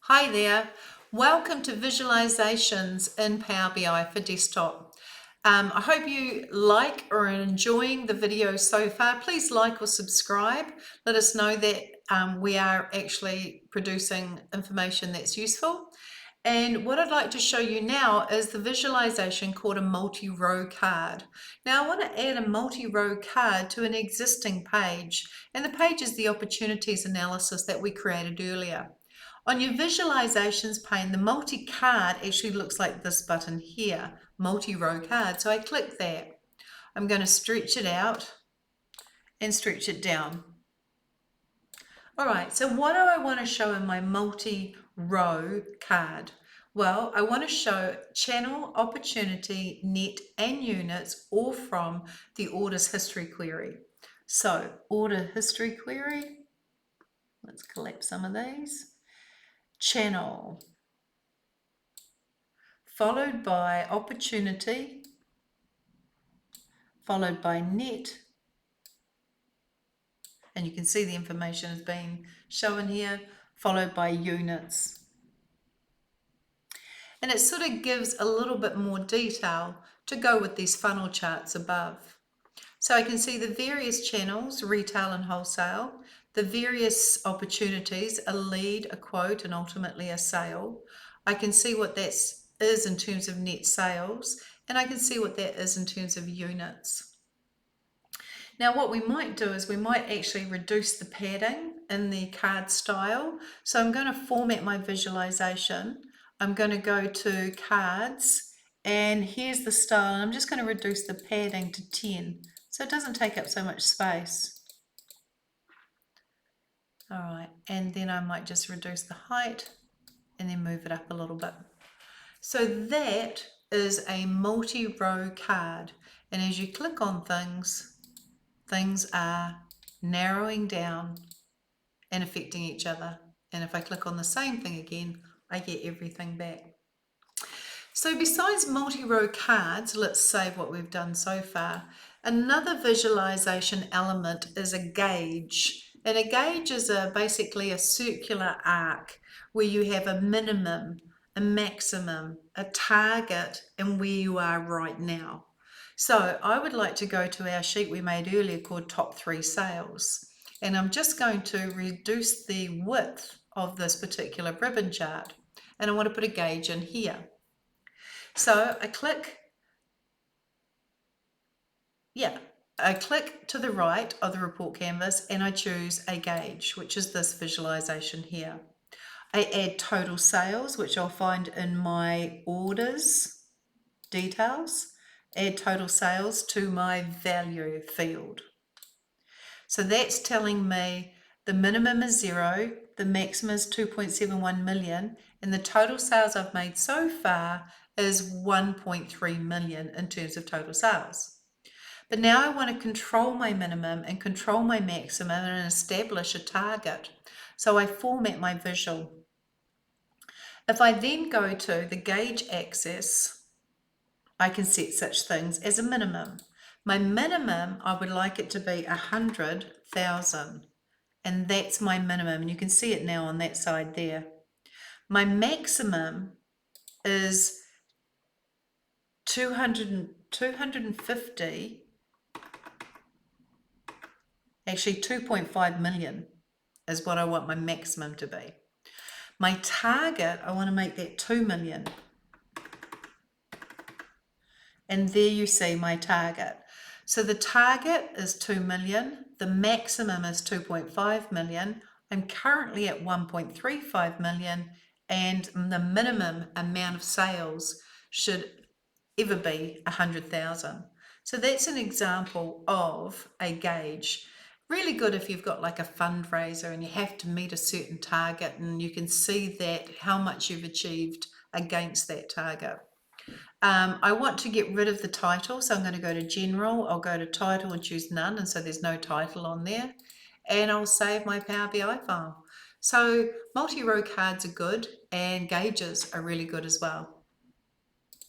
Hi there, welcome to visualizations in Power BI for desktop. I hope you like or are enjoying the video so far. Please like or subscribe. Let us know that we are actually producing information that's useful. And what I'd like to show you now is the visualization called a multi-row card. Now I want to add a multi-row card to an existing page, and the page is the opportunities analysis that we created earlier. On your visualizations pane, the multi-card actually looks like this button here, multi-row card. So I click that. I'm going to stretch it out and stretch it down. All right, so what do I want to show in my multi-row card? Well, I want to show channel, opportunity, net, and units all from the orders history query. So order history query, let's collect some of these. Channel, followed by opportunity, followed by net, and you can see the information is being shown here, followed by units. And it sort of gives a little bit more detail to go with these funnel charts above. So I can see the various channels, retail and wholesale, the various opportunities, a lead, a quote, and ultimately a sale. I can see what that is in terms of net sales, and I can see what that is in terms of units. Now what we might do is we might actually reduce the padding in the card style. So I'm going to format my visualization. I'm going to go to cards, and here's the style. I'm just going to reduce the padding to 10 so it doesn't take up so much space. All right, and then I might just reduce the height and then move it up a little bit. So that is a multi-row card, and as you click on things, things are narrowing down and affecting each other. And if I click on the same thing again, I get everything back. So besides multi-row cards, let's save what we've done so far. Another visualization element is a gauge. And a gauge is basically a circular arc where you have a minimum, a maximum, a target, and where you are right now. So I would like to go to our sheet we made earlier called Top 3 Sales. And I'm just going to reduce the width of this particular ribbon chart. And I want to put a gauge in here. So I click to the right of the report canvas and I choose a gauge, which is this visualization here. I add total sales, which I'll find in my orders details. Add total sales to my value field. So that's telling me the minimum is 0, the maximum is 2.71 million, and the total sales I've made so far is 1.3 million in terms of total sales. But now I want to control my minimum and control my maximum and establish a target. So I format my visual. If I then go to the gauge axis, I can set such things as a minimum. My minimum, I would like it to be 100,000, and that's my minimum, and you can see it now on that side there. My maximum is 250, actually 2.5 million is what I want my maximum to be. My target, I want to make that 2 million. And there you see my target. So the target is 2 million, the maximum is 2.5 million. I'm currently at 1.35 million, and the minimum amount of sales should ever be 100,000. So that's an example of a gauge. Really good if you've got like a fundraiser and you have to meet a certain target and you can see that how much you've achieved against that target. I want to get rid of the title, so I'm going to go to General, I'll go to Title and choose None, and so there's no title on there, and I'll save my Power BI file. So multi-row cards are good and gauges are really good as well.